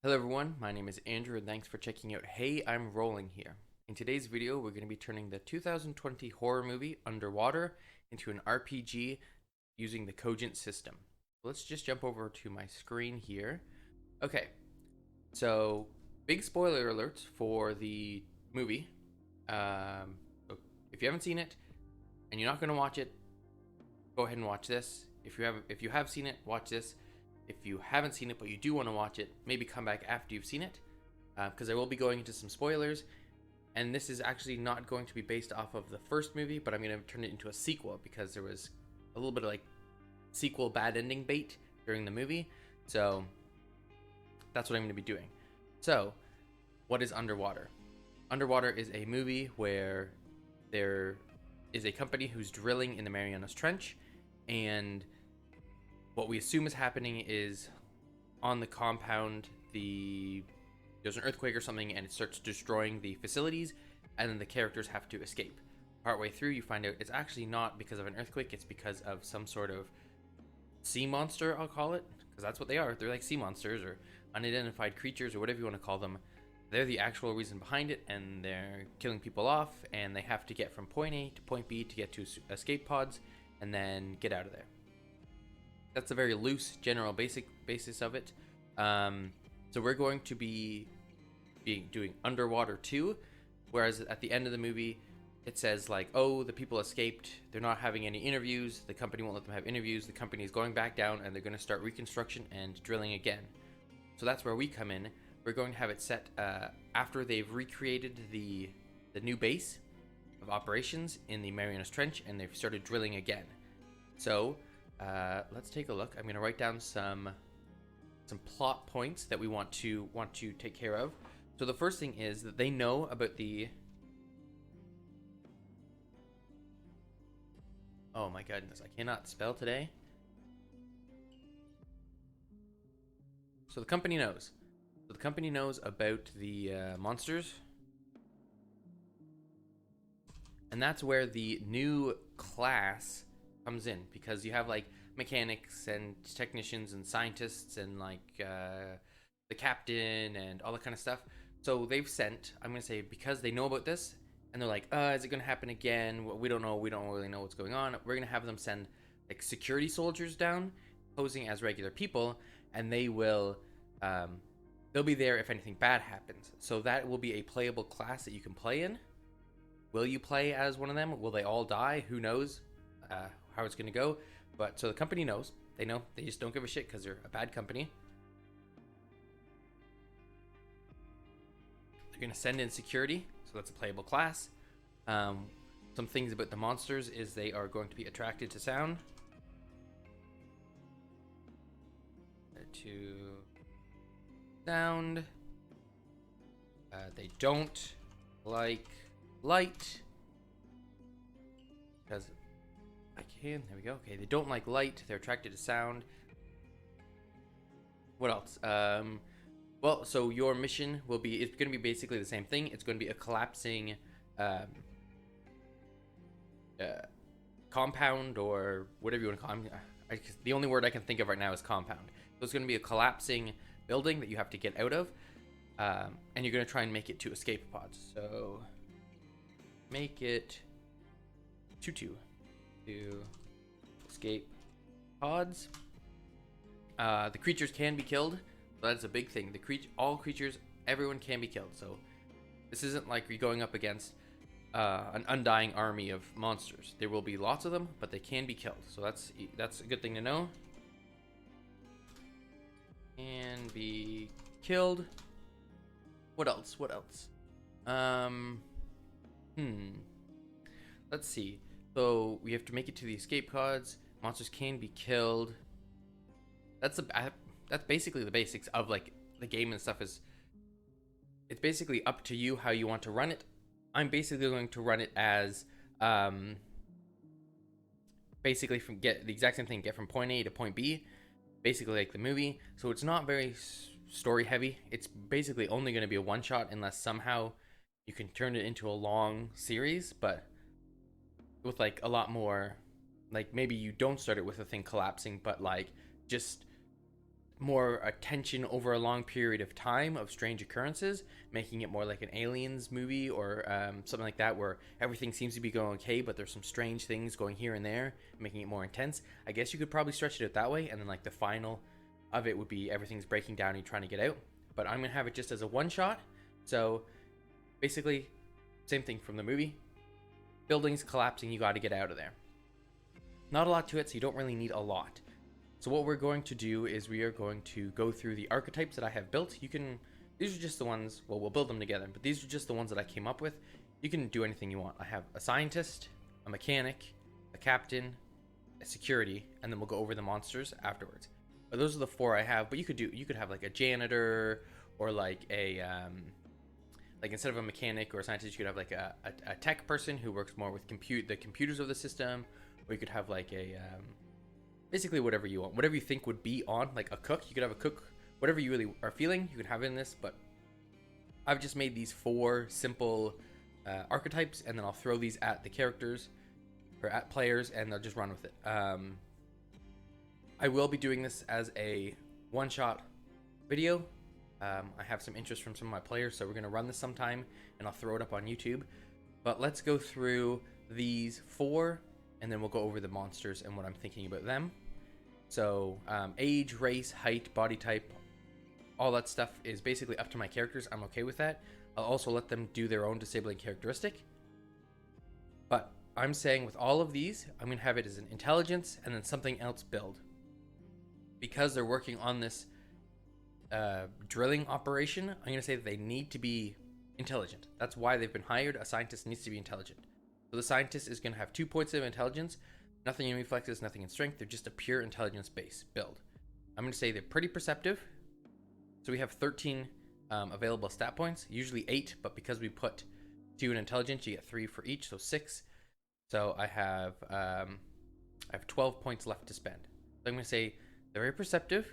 Hello everyone, my name is Andrew and thanks for checking out Hey, I'm Rolling here. In today's video, we're going to be turning the 2020 horror movie Underwater into an RPG using the Cogent system. Let's just jump over to my screen here. Okay, so big spoiler alerts for the movie. So if you haven't seen it and you're not going to watch it, go ahead and watch this. If you have seen it, watch this. If you haven't seen it but you do want to watch it, maybe come back after you've seen it, because I will be going into some spoilers. And this is actually not going to be based off of the first movie, but I'm going to turn it into a sequel because there was a little bit of like sequel bad ending bait during the movie. So that's what I'm going to be doing. So what is Underwater? Underwater is a movie where there is a company who's drilling in the Marianas Trench, and what we assume is happening is on the compound, there's an earthquake or something, and it starts destroying the facilities, and then the characters have to escape. Partway through, you find out it's actually not because of an earthquake, it's because of some sort of sea monster, I'll call it, because that's what they are. They're like sea monsters or unidentified creatures or whatever you want to call them. They're the actual reason behind it, and they're killing people off, and they have to get from point A to point B to get to escape pods and then get out of there. That's a very loose, general, basic basis of it. So we're going to be doing Underwater 2, whereas at the end of the movie, it says like, oh, the people escaped. They're not having any interviews. The company won't let them have interviews. The company is going back down, and they're going to start reconstruction and drilling again. So that's where we come in. We're going to have it set after they've recreated the new base of operations in the Marianas Trench, and they've started drilling again. So let's take a look. I'm going to write down some plot points that we want to take care of. So the first thing is that they know about the... Oh my goodness, I cannot spell today. So the company knows. So the company knows about the monsters. And that's where the new class comes in, because you have like mechanics and technicians and scientists and like the captain and all that kind of stuff. So they've sent, I'm gonna say, because they know about this and they're like, is it gonna happen again? We don't know. We don't really know what's going on. We're gonna have them send like security soldiers down, posing as regular people, and they will they'll be there if anything bad happens. So that will be a playable class that you can play in. Will you play as one of them? Will they all die? Who knows how it's going to go. But so the company knows. They know. They just don't give a shit because they're a bad company. They're going to send in security. So that's a playable class. Some things about the monsters is they are going to be attracted to sound. To sound. They don't like light. Because there we go. Okay, they don't like light. They're attracted to sound. What else? Well, so your mission will be, it's going to be basically the same thing. It's going to be a collapsing compound, or whatever you want to call it. The only word I can think of right now is compound. So it's going to be a collapsing building that you have to get out of, and you're going to try and make it to escape pods. So make it to escape pods. The creatures can be killed. So that's a big thing. All creatures, everyone can be killed. So this isn't like you're going up against an undying army of monsters. There will be lots of them, but they can be killed. So that's a good thing to know. Can be killed. What else? Let's see. So we have to make it to the escape pods. Monsters can be killed. That's basically the basics of like the game and stuff. It's basically up to you how you want to run it. I'm basically going to run it as basically get the exact same thing. Get from point A to point B, basically like the movie. So it's not very story heavy. It's basically only going to be a one shot unless somehow you can turn it into a long series, but with like a lot more, like maybe you don't start it with a thing collapsing, but like just more attention over a long period of time of strange occurrences, making it more like an Aliens movie or something like that, where everything seems to be going okay, but there's some strange things going here and there, making it more intense. I guess you could probably stretch it out that way, and then like the final of it would be everything's breaking down and you're trying to get out. But I'm gonna have it just as a one shot. So basically, same thing from the movie. Buildings collapsing, you got to get out of there. Not a lot to it, so you don't really need a lot. So what we're going to do is we are going to go through the archetypes that I have built. These are just the ones, well, we'll build them together, but these are just the ones that I came up with. You can do anything you want. I have a scientist, a mechanic, a captain, a security, and then we'll go over the monsters afterwards. But those are the 4 I have, but you could have like a janitor, or like a, like instead of a mechanic or a scientist, you could have like a tech person who works more with the computers of the system, or you could have like a, basically whatever you want, whatever you think would be on, like a cook. You could have a cook, whatever you really are feeling, you could have in this. But I've just made these 4 simple archetypes, and then I'll throw these at the characters or at players, and they'll just run with it. I will be doing this as a one-shot video. I have some interest from some of my players, so we're going to run this sometime, and I'll throw it up on YouTube. But let's go through these 4, and then we'll go over the monsters and what I'm thinking about them. So age, race, height, body type, all that stuff is basically up to my characters. I'm okay with that. I'll also let them do their own disabling characteristic. But I'm saying with all of these, I'm going to have it as an intelligence and then something else build. Because they're working on this drilling operation, I'm going to say that they need to be intelligent. That's why they've been hired. A scientist needs to be intelligent. So the scientist is going to have 2 points of intelligence, nothing in reflexes, nothing in strength. They're just a pure intelligence base build. I'm going to say they're pretty perceptive. So we have 13 available stat points, usually 8, but because we put 2 in intelligence, you get 3 for each, so 6. So I have 12 points left to spend. So I'm going to say they're very perceptive.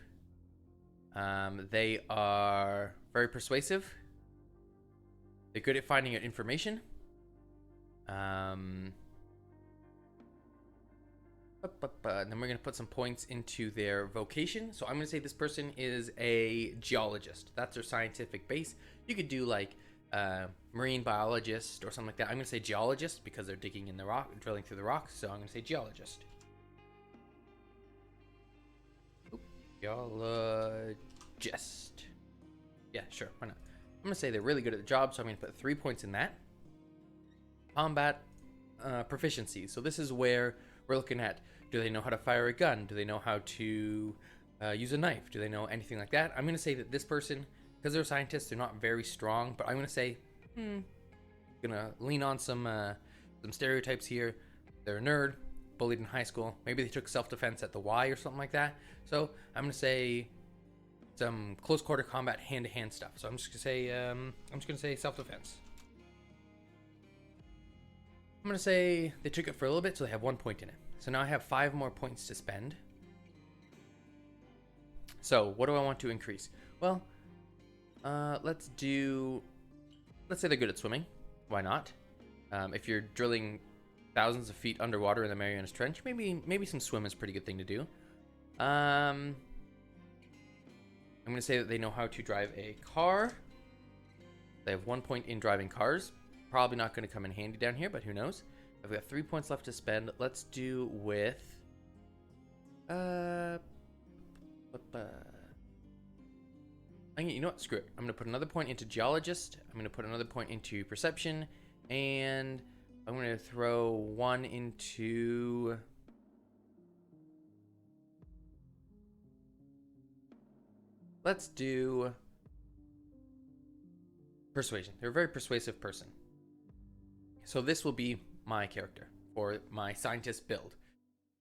They are very persuasive. They're good at finding out information. And then we're going to put some points into their vocation. So I'm going to say this person is a geologist. That's their scientific base. You could do like marine biologist or something like that. I'm going to say geologist because they're digging in the rock, drilling through the rocks. So I'm going to say geologist. Geologist. Yeah, sure. Why not? I'm going to say they're really good at the job. So I'm going to put 3 points in that. Combat proficiency. So this is where we're looking at, do they know how to fire a gun? Do they know how to use a knife? Do they know anything like that? I'm going to say that this person, because they're scientists, they're not very strong, but I'm going to say, going to lean on some stereotypes here. They're a nerd, bullied in high school. Maybe they took self-defense at the Y or something like that. So I'm going to say some close quarter combat, hand-to-hand stuff. So I'm just going to say self-defense. I'm going to say they took it for a little bit, so they have 1 point in it. So now I have 5 more points to spend. So what do I want to increase? Well, let's say they're good at swimming. Why not? If you're drilling thousands of feet underwater in the Marianas Trench, maybe some swim is a pretty good thing to do. I'm going to say that they know how to drive a car. They have 1 point in driving cars. Probably not going to come in handy down here, but who knows? I've got 3 points left to spend. Let's do with you know what? Screw it. I'm going to put another point into geologist. I'm going to put another point into perception, and I'm going to throw 1 into let's do persuasion. They're a very persuasive person. So this will be my character for my scientist build.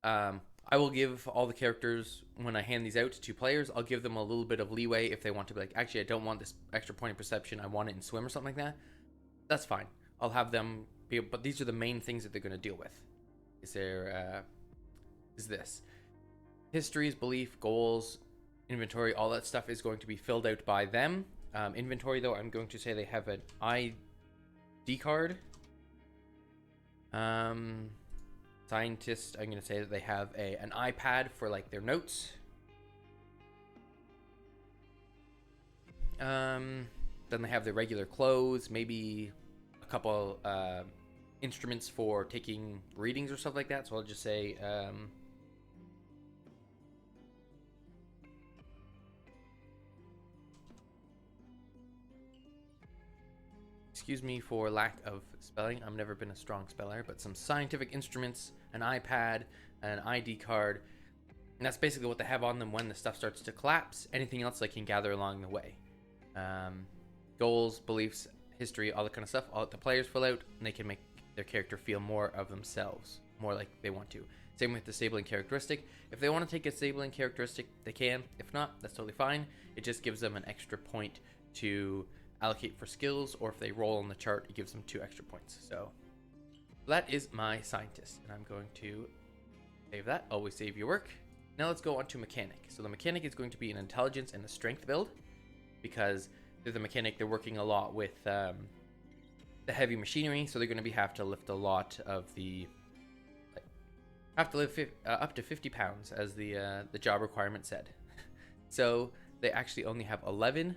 I will give all the characters, when I hand these out to players, I'll give them a little bit of leeway if they want to be like, actually, I don't want this extra point of perception. I want it in swim or something like that. That's fine. I'll have them be, but these are the main things that they're going to deal with. Is this. Histories, belief, goals, inventory, all that stuff is going to be filled out by them. Inventory, though, I'm going to say they have an ID card. Scientist, I'm going to say that they have an iPad for like their notes. Then they have their regular clothes, maybe a couple instruments for taking readings or stuff like that. So I'll just say excuse me for lack of spelling. I've never been a strong speller, but some scientific instruments, an iPad, an ID card, and that's basically what they have on them when the stuff starts to collapse. Anything else they can gather along the way. Goals, beliefs, history, all that kind of stuff. All that the players fill out, and they can make their character feel more of themselves, more like they want to. Same with disabling characteristic. If they want to take a disabling characteristic, they can. If not, that's totally fine. It just gives them an extra point to allocate for skills, or if they roll on the chart, it gives them 2 extra points. So that is my scientist, and I'm going to save that. Always save your work. Now let's go on to mechanic. So the mechanic is going to be an intelligence and a strength build, because they're the mechanic. They're working a lot with the heavy machinery, so they're going to have to lift a lot of the up to 50 pounds, as the job requirement said. So they actually only have 11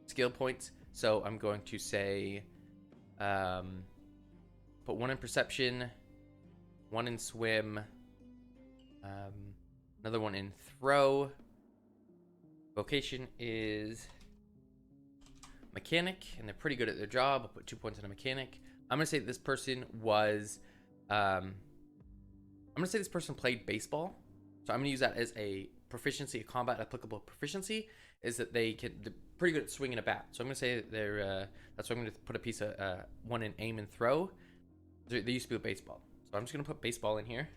skill points. So I'm going to say put 1 in perception, 1 in swim, another 1 in throw. Vocation is mechanic, and they're pretty good at their job. I'll put 2 points in a mechanic. I'm gonna say this person was I'm gonna say this person played baseball, so I'm gonna use that as a proficiency, a combat applicable proficiency, is that they're pretty good at swinging a bat. So I'm gonna say they're that's why I'm gonna put a piece of 1 in aim and throw. They used to be with baseball, so I'm just gonna put baseball in here.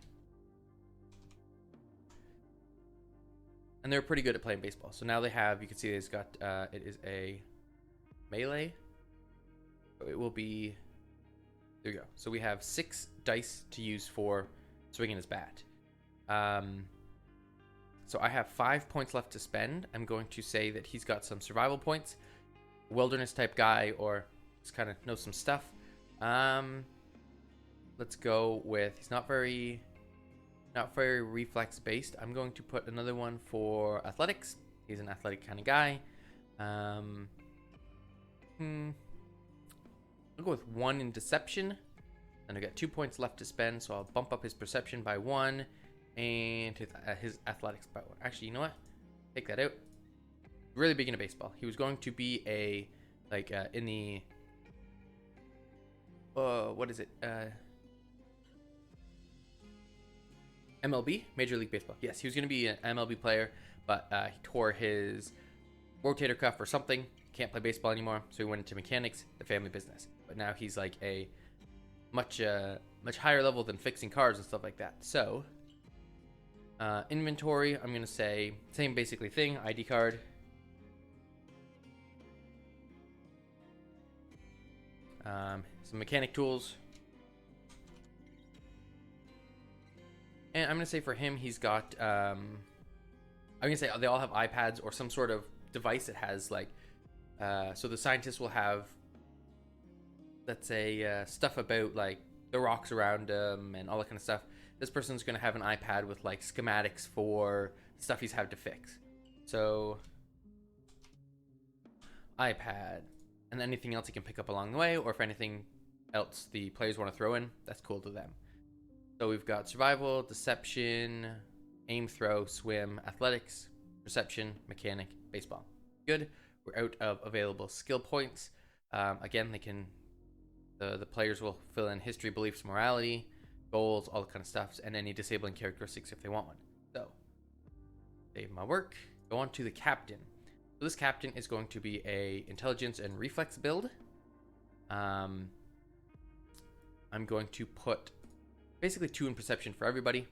And they're pretty good at playing baseball. So now they have, you can see it's got it is a melee. So it will be, there you go. So we have 6 dice to use for swinging his bat. So I have 5 points left to spend. I'm going to say that he's got some survival points, wilderness type guy, or just kind of knows some stuff. Let's go with, he's not very reflex based. I'm going to put another one for athletics. He's an athletic kind of guy. I'll go with 1 in deception, and I got 2 points left to spend, so I'll bump up his perception by 1 and his athletics by 1. Actually, you know what? Take that out. Really big into baseball. He was going to be a in the what is it? MLB, Major League Baseball. Yes, he was going to be an MLB player, but he tore his rotator cuff or something. Can't play baseball anymore, so he went into mechanics, the family business. But now he's like a much higher level than fixing cars and stuff like that. So inventory, I'm gonna say same basically thing. ID card, some mechanic tools, and I'm gonna say for him he's got I'm gonna say they all have iPads or some sort of device that has like so the scientists will have, let's say, stuff about like the rocks around them and all that kind of stuff. This person's going to have an iPad with like schematics for stuff he's had to fix. So iPad, and anything else he can pick up along the way, or if anything else the players want to throw in, that's cool to them. So we've got survival, deception, aim, throw, swim, athletics, perception, mechanic, baseball. Good. We're out of available skill points. Again, they can, the players will fill in history, beliefs, morality, goals, all that kind of stuff, and any disabling characteristics if they want one. So, save my work. Go on to the captain. So this captain is going to be a intelligence and reflex build. I'm going to put basically 2 in perception for everybody.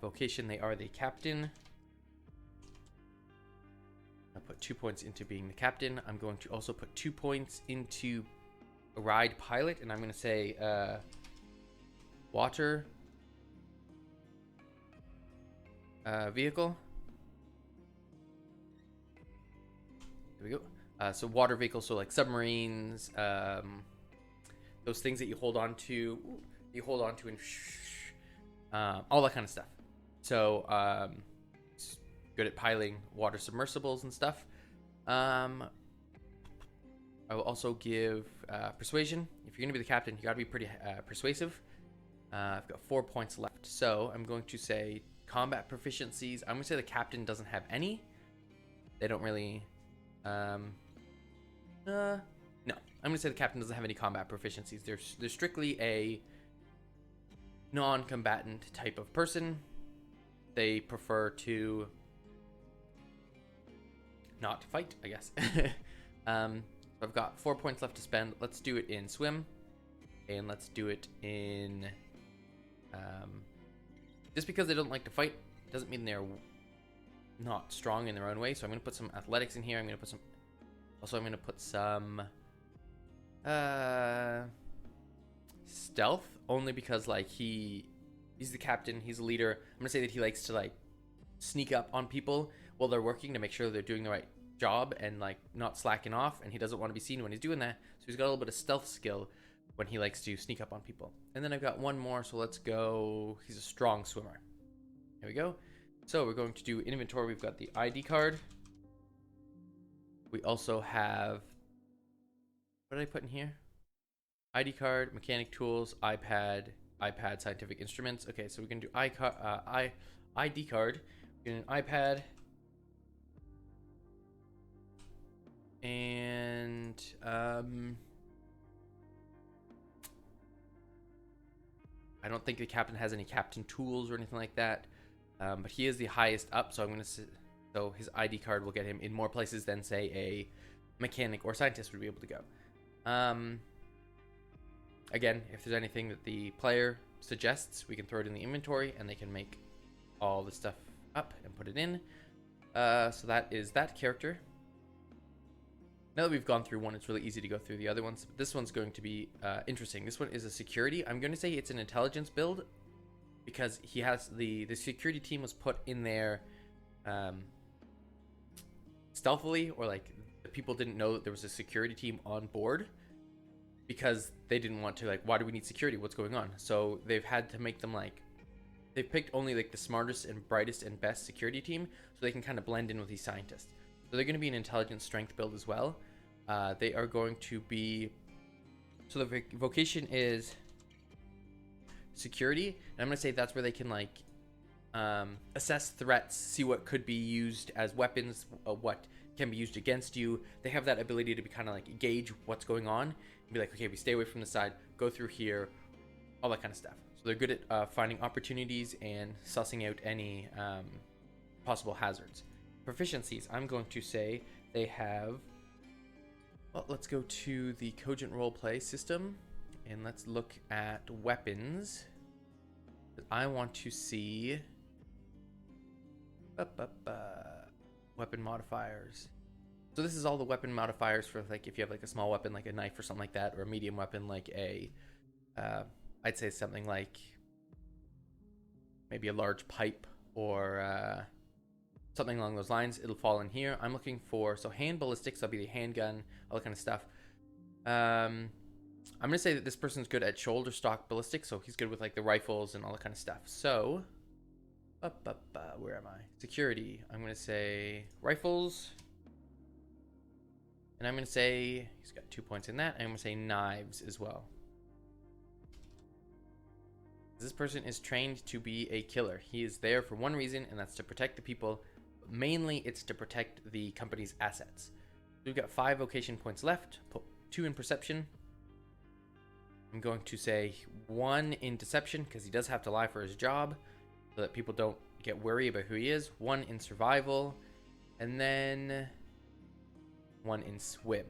Vocation, they are the captain. I'll put 2 points into being the captain. I'm going to also put 2 points into a ride pilot, and I'm going to say water vehicle. There we go. So water vehicle, so like submarines, those things that you hold on to, and all that kind of stuff. So good at piloting water submersibles and stuff. I will also give persuasion. If you're going to be the captain, you got to be pretty persuasive. I've got 4 points left, so I'm going to say combat proficiencies. I'm going to say the captain doesn't have any. They don't really... no. I'm going to say the captain doesn't have any combat proficiencies. They're strictly a non-combatant type of person. They prefer to not fight, I guess. I've got 4 points left to spend. Let's do it in swim, and let's do it in just because they don't like to fight doesn't mean they're not strong in their own way. So I'm gonna put some athletics in here. I'm gonna put some stealth, only because like he's the captain, he's a leader. I'm gonna say that he likes to like sneak up on people while they're working to make sure they're doing the right job and like not slacking off, and he doesn't want to be seen when he's doing that, so he's got a little bit of stealth skill when he likes to sneak up on people. And then I've got one more, so let's go, he's a strong swimmer. There we go. So we're going to do inventory. We've got the ID card. We also have, what did I put in here? ID card, mechanic tools, iPad, scientific instruments. Okay, so we can do ID card, we get an iPad, and I don't think the captain has any captain tools or anything like that, but he is the highest up, so I'm going to so his ID card will get him in more places than say a mechanic or scientist would be able to go. Again, if there's anything that the player suggests, we can throw it in the inventory and they can make all the stuff up and put it in. So that is that character. Now that we've gone through one, it's really easy to go through the other ones. But this one's going to be interesting. This one is a security. I'm going to say it's an intelligence build because he has the security team was put in there stealthily, or like the people didn't know that there was a security team on board because they didn't want to, like, why do we need security? What's going on? So they've had to make them like, they've picked only like the smartest and brightest and best security team so they can kind of blend in with these scientists. So they're going to be an intelligence strength build as well. They are going to be, so the vocation is security, and I'm going to say that's where they can like assess threats, see what could be used as weapons, what can be used against you. They have that ability to be kind of like gauge what's going on and be like, okay, we stay away from the side, go through here, all that kind of stuff. So they're good at finding opportunities and sussing out any possible hazards. Proficiencies, I'm going to say they have, well, let's go to the Cogent Roleplay system and let's look at weapons. I want to see weapon modifiers. So this is all the weapon modifiers for like if you have like a small weapon like a knife or something like that, or a medium weapon like a I'd say something like maybe a large pipe or something along those lines. It'll fall in here. I'm looking for, so hand ballistics, that'll be the handgun, all that kind of stuff. I'm gonna say that this person's good at shoulder stock ballistics, so he's good with like the rifles and all that kind of stuff. So where am I? Security, I'm gonna say rifles, and I'm gonna say he's got 2 points in that. I'm gonna say knives as well. This person is trained to be a killer. He is there for one reason, and that's to protect the people. But mainly, it's to protect the company's assets. We've got 5 vocation points left. Put 2 in perception. I'm going to say 1 in deception, because he does have to lie for his job, so that people don't get worried about who he is. 1 in survival, and then 1 in swim.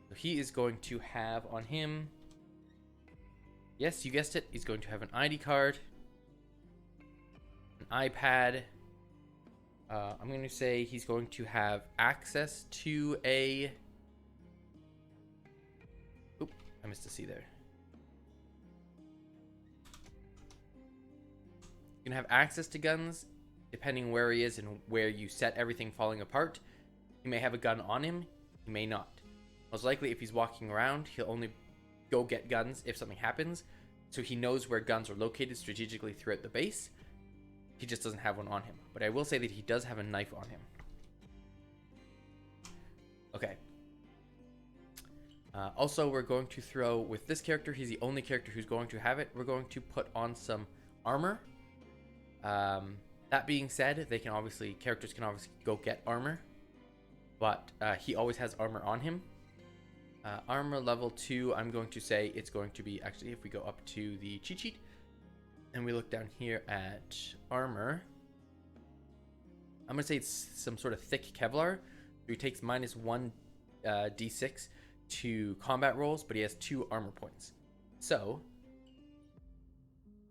So he is going to have on him, yes, you guessed it, he's going to have an ID card, an iPad. I'm going to say he's going to have access to a... Oop, I missed a C there. He's going to have access to guns, depending where he is and where you set everything falling apart. He may have a gun on him, he may not. Most likely, if he's walking around, he'll only go get guns if something happens, so he knows where guns are located strategically throughout the base. He just doesn't have one on him, but I will say that he does have a knife on him. Also, we're going to throw, with this character, he's the only character who's going to have it, we're going to put on some armor. That being said, characters can obviously go get armor, but he always has armor on him. Armor level 2, I'm going to say it's going to be, actually, if we go up to the cheat sheet and we look down here at armor, I'm going to say it's some sort of thick Kevlar. So he takes -1 d6 to combat rolls, but he has 2 armor points. So,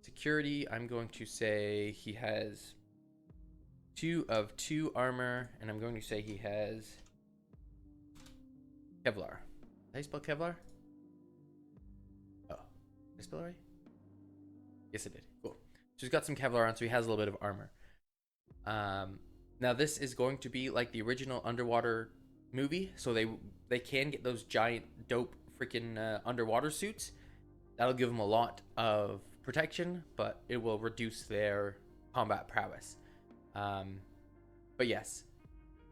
security, I'm going to say he has 2 of 2 armor, and I'm going to say he has Kevlar. Did I spell Kevlar? Oh, did I spell it right? Yes, I did. Cool. So he's got some Kevlar on, so he has a little bit of armor. Now this is going to be like the original underwater movie, so they can get those giant dope freaking underwater suits. That'll give them a lot of protection, but it will reduce their combat prowess. But yes,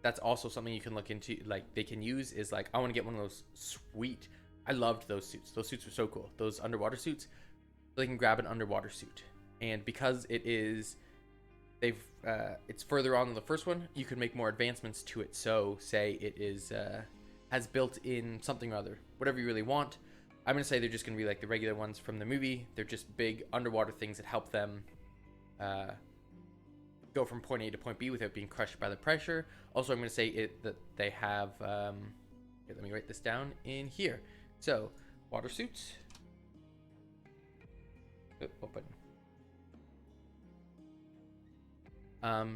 that's also something you can look into, like they can use, is like, I want to get one of those sweet, I loved those suits. Those suits were so cool, those underwater suits. They can grab an underwater suit, and because it is, it's further on than the first one, you can make more advancements to it. So say it is has built in something or other, whatever you really want. I'm gonna say they're just gonna be like the regular ones from the movie. They're just big underwater things that help them go from point A to point B without being crushed by the pressure. Also, I'm gonna say that they have here, let me write this down in here. So water suits, open.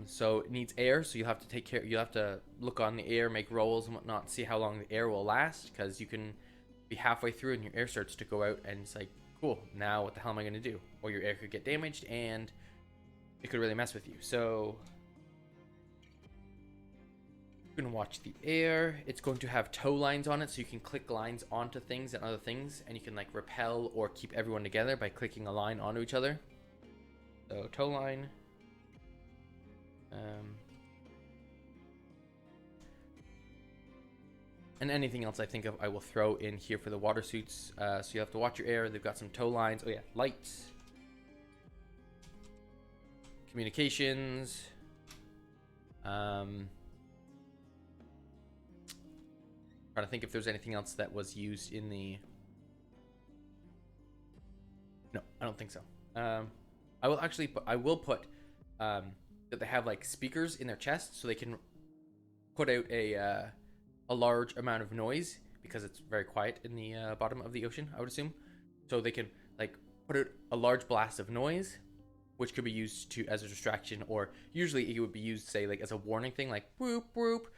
So it needs air, so you'll have to take care, you'll have to look on the air, make rolls and whatnot, see how long the air will last, because you can be halfway through and your air starts to go out, and it's like, cool, now what the hell am I going to do? Or your air could get damaged and it could really mess with you. So you're going to watch the air. It's going to have tow lines on it, so you can click lines onto things and other things, and you can like repel or keep everyone together by clicking a line onto each other. So tow line. And anything else I think of, I will throw in here for the water suits. So you have to watch your air. They've got some tow lines. Oh yeah, lights, communications, trying to think if there's anything else that was used in the. No, I don't think so. I will actually put, that they have like speakers in their chest, so they can put out a large amount of noise, because it's very quiet in the bottom of the ocean, I would assume. So they can like put out a large blast of noise, which could be used to as a distraction, or usually it would be used, say, like as a warning thing, like whoop whoop,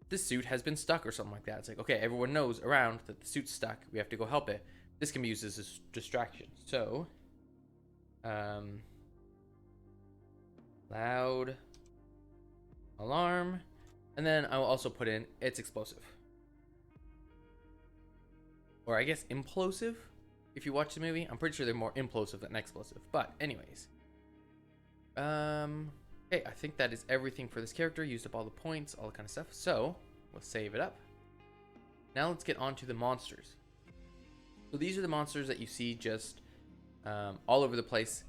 this suit has been stuck or something like that. It's like, okay, everyone knows around that the suit's stuck, we have to go help it. This can be used as a distraction. So loud alarm, and then I will also put in it's explosive, or I guess implosive. If you watch the movie, I'm pretty sure they're more implosive than explosive, but anyways, okay, I think that is everything for this character. Used up all the points, all the kind of stuff, so we'll save it up. Now let's get on to the monsters. So these are the monsters that you see just all over the place.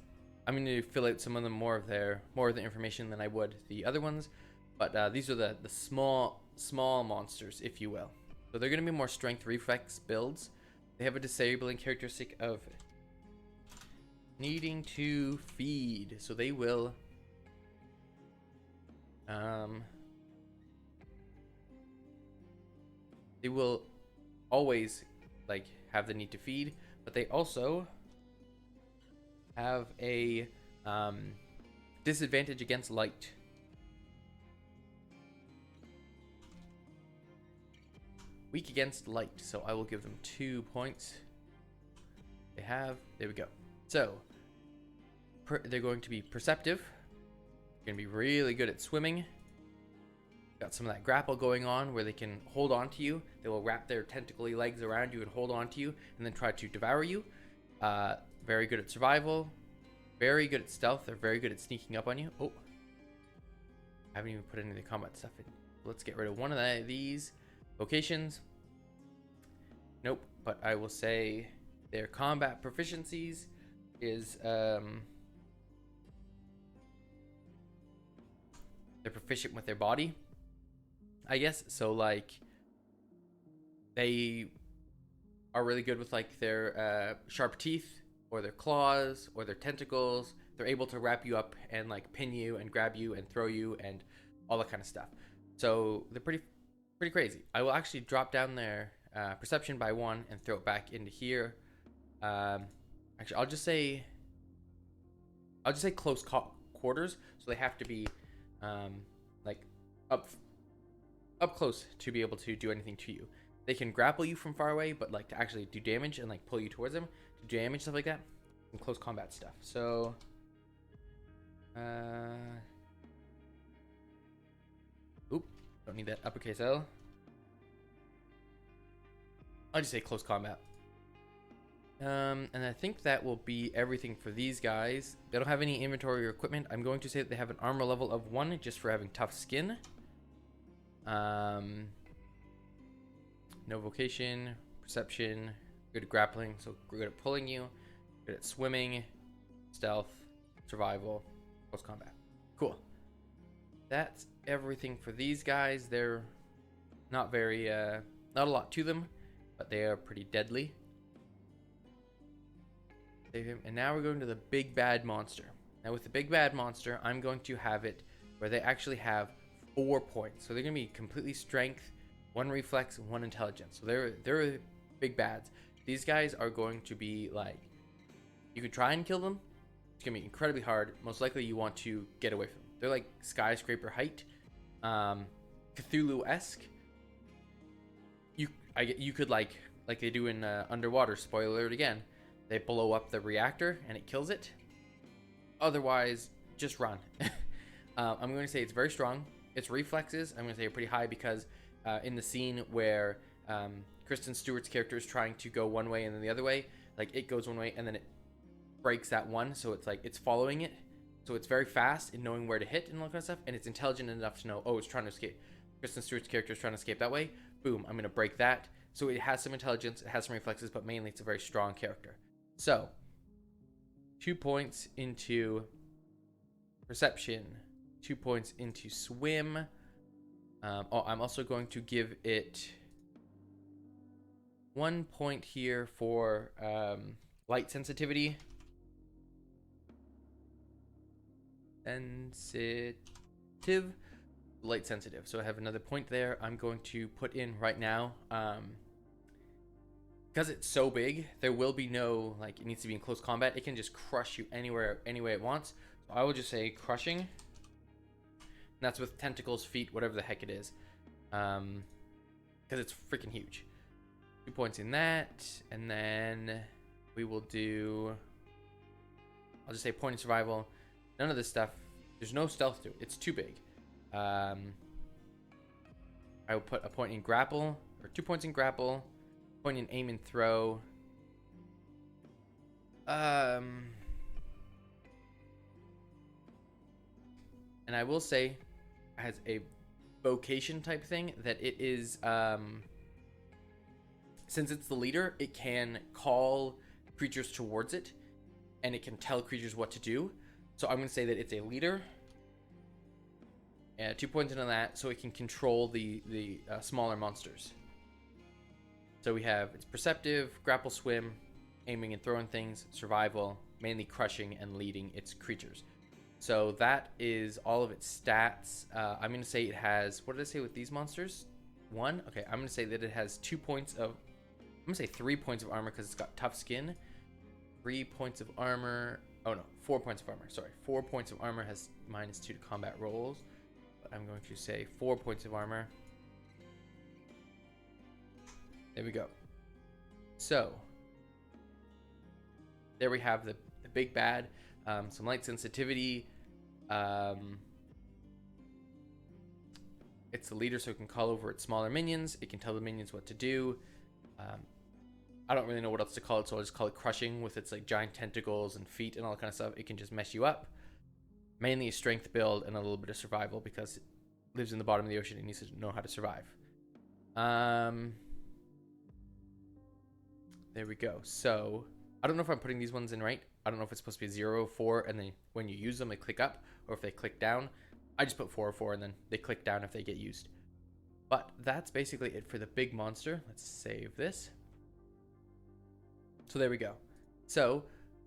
I'm going to fill out some of them more of the information than I would the other ones, but these are the small monsters, if you will. So they're going to be more strength reflex builds. They have a disabling characteristic of needing to feed, so they will always like have the need to feed, but they also have a disadvantage against light. Weak against light, so I will give them 2 points. There we go. So they're going to be perceptive. They're going to be really good at swimming. Got some of that grapple going on where they can hold on to you. They will wrap their tentacly legs around you and hold on to you and then try to devour you. Very good at survival, very good at stealth. They're very good at sneaking up on you. Oh, I haven't even put any of the combat stuff in. Let's get rid of one of these vocations. Nope. but I will say their combat proficiencies is they're proficient with their body, I guess. So like they are really good with like their sharp teeth or their claws or their tentacles. They're able to wrap you up and like pin you and grab you and throw you and all that kind of stuff. So they're pretty crazy. I will actually drop down their perception by 1 and throw it back into here. Actually, I'll just say close quarters, so they have to be like up close to be able to do anything to you. They can grapple you from far away, but like to actually do damage and like pull you towards them to do damage, stuff like that, and close combat stuff. So don't need that uppercase L. I'll just say close combat. And I think that will be everything for these guys. They don't have any inventory or equipment. I'm going to say that they have an armor level of 1 just for having tough skin. No vocation, perception, good at grappling, so good at pulling you, good at swimming, stealth, survival, close combat. Cool. That's everything for these guys. They're not very, not a lot to them, but they are pretty deadly. And now we're going to the big bad monster. Now with the big bad monster, I'm going to have it where they actually have 4 points. So they're going to be completely strength, 1 reflex, and 1 intelligence. So they're big bads. These guys are going to be like, you could try and kill them. It's going to be incredibly hard. Most likely you want to get away from them. They're like skyscraper height, Cthulhu-esque. You could like they do in Underwater. Spoiler alert again. They blow up the reactor and it kills it. Otherwise, just run. I'm going to say it's very strong. Its reflexes, I'm going to say, are pretty high because in the scene where Kristen Stewart's character is trying to go one way and then the other way, like it goes one way and then it breaks that one, so it's like it's following it. So it's very fast in knowing where to hit and all that kind of stuff, and it's intelligent enough to know, oh, it's trying to escape. Kristen Stewart's character is trying to escape that way. Boom, I'm going to break that. So it has some intelligence, it has some reflexes, but mainly it's a very strong character. So 2 points into perception, 2 points into swim. I'm also going to give it 1 point here for light sensitivity. Light sensitive. So I have another point there. I'm going to put in right now. Because it's so big, there will be no, like, it needs to be in close combat. It can just crush you anywhere, any way it wants. So I will just say crushing. And that's with tentacles, feet, whatever the heck it is. Because it's freaking huge. 2 points in that. And then we will do, I'll just say point in survival. None of this stuff, there's no stealth to it. It's too big. I will put a point in grapple, or 2 points in grapple. Point in aim and throw. And I will say, it has a vocation type thing that it is, since it's the leader, it can call creatures towards it, and it can tell creatures what to do. So I'm going to say that it's a leader. 2 points into that, so it can control the smaller monsters. So we have its perceptive, grapple, swim, aiming and throwing things, survival, mainly crushing and leading its creatures. So that is all of its stats. I'm going to say it has, what did I say with these monsters? 1? Okay, I'm going to say that it has 2 points of, I'm going to say 3 points of armor because it's got tough skin. 3 points of armor. Oh no, 4 points of armor. Sorry, 4 points of armor, has -2 to combat rolls. But I'm going to say 4 points of armor. There we go. So there we have the big bad. Some light sensitivity. It's the leader, so it can call over its smaller minions. It can tell the minions what to do. I don't really know what else to call it, so I'll just call it crushing with its like giant tentacles and feet and all that kind of stuff. It can just mess you up. Mainly a strength build and a little bit of survival because it lives in the bottom of the ocean and needs to know how to survive. There we go. So I don't know if I'm putting these ones in right. I don't know if it's supposed to be 0, 4, and then when you use them, they click up, or if they click down. I just put 4, 4, and then they click down if they get used. But that's basically it for the big monster. Let's save this. So there we go. So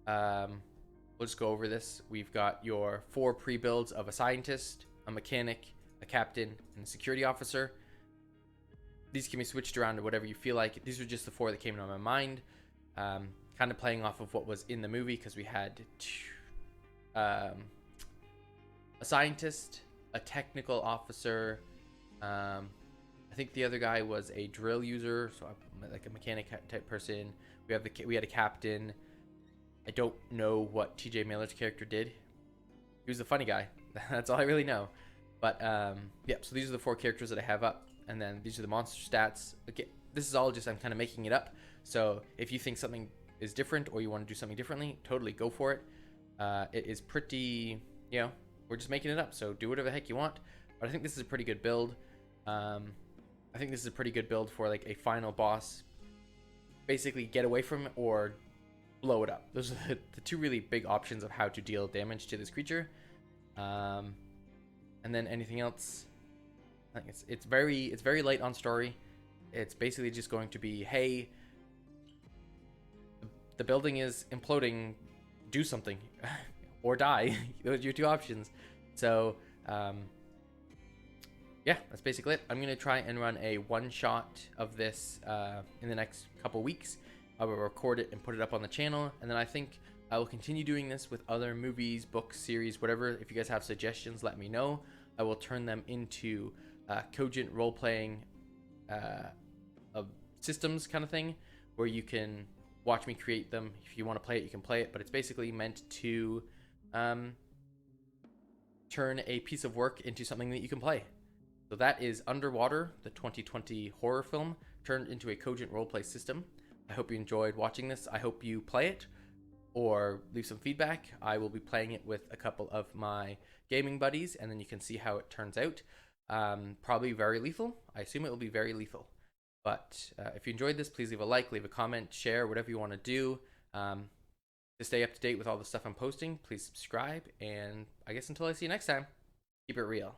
we'll just go over this. We've got your 4 pre-builds of a scientist, a mechanic, a captain, and a security officer. These can be switched around to whatever you feel like. These are just the 4 that came to my mind. Kind of playing off of what was in the movie, because we had a scientist, a technical officer. I think the other guy was a drill user, so like a mechanic type person. We had a captain. I don't know what TJ Miller's character did. He was the funny guy. That's all I really know. But yeah, so these are the 4 characters that I have up, and then these are the monster stats. Okay, this is all just, I'm kind of making it up. So if you think something is different or you want to do something differently, totally go for it. It is pretty, you know, we're just making it up, so do whatever the heck you want. But I think this is a pretty good build. I think this is a pretty good build for like a final boss. Basically get away from it or blow it up. Those are the 2 really big options of how to deal damage to this creature. And then anything else, I think it's very light on story. It's basically just going to be, hey, the building is imploding, do something or die. Those are your 2 options. So yeah, that's basically it. I'm going to try and run a one-shot of this in the next couple weeks. I will record it and put it up on the channel, and then I think I will continue doing this with other movies, books, series, whatever. If you guys have suggestions, let me know. I will turn them into Cogent Role-Playing systems kind of thing, where you can watch me create them. If you want to play it, you can play it, but it's basically meant to turn a piece of work into something that you can play. So that is Underwater, the 2020 horror film, turned into a Cogent Roleplay system. I hope you enjoyed watching this. I hope you play it or leave some feedback. I will be playing it with a couple of my gaming buddies, and then you can see how it turns out. Probably very lethal. I assume it will be very lethal. But if you enjoyed this, please leave a like, leave a comment, share, whatever you want to do. To stay up to date with all the stuff I'm posting, please subscribe. And I guess until I see you next time, keep it real.